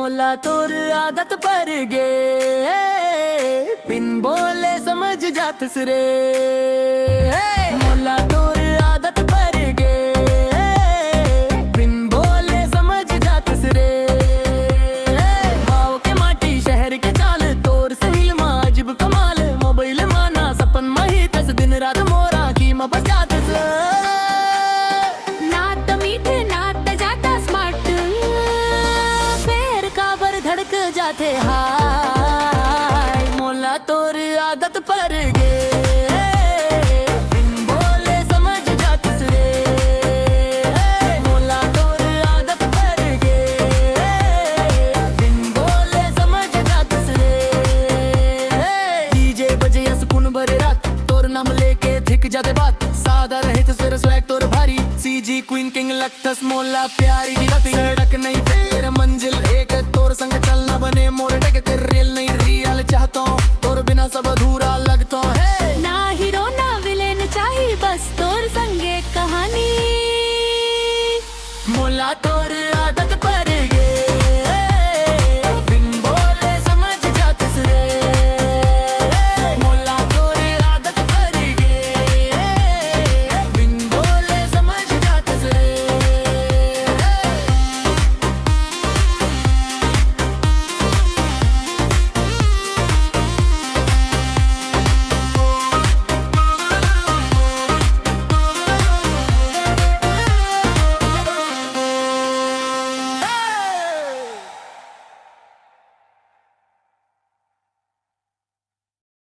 मोला तोर आदत पर गे, बिन बोले समझ जात सरे। मोला तोर आदत पर गे, बिन बोले समझ जात सरे। भाव के माटी शहर के चाल, तोर सहील माजिब कमाल। मोबाइल माना सपन मही तस, दिन रात मोरा की मबस जात जाते हाय। मोला तोर आदत पर गे, बिन बोले समझ जात सरे। मोला तोर आदत पर गे, बिन बोले समझ जात सरे। डीजे बजे सुकून भरे रात, तोर नाम लेके थिक जाते बात। सादा रहे तो सिर स्वैग तोर भारी, सीजी क्वीन किंग लगतस मोला प्यारी दी राती। सड़क नहीं तेरा मंजिल एक, तोर संग चलना बने मोर टके। तेरे रियल नहीं रियल चाहता हूँ, तोर बिना सब अधूरा लगता है। ना हीरो ना विलेन चाहिए, बस तोर संगे कहानी। मोला तोर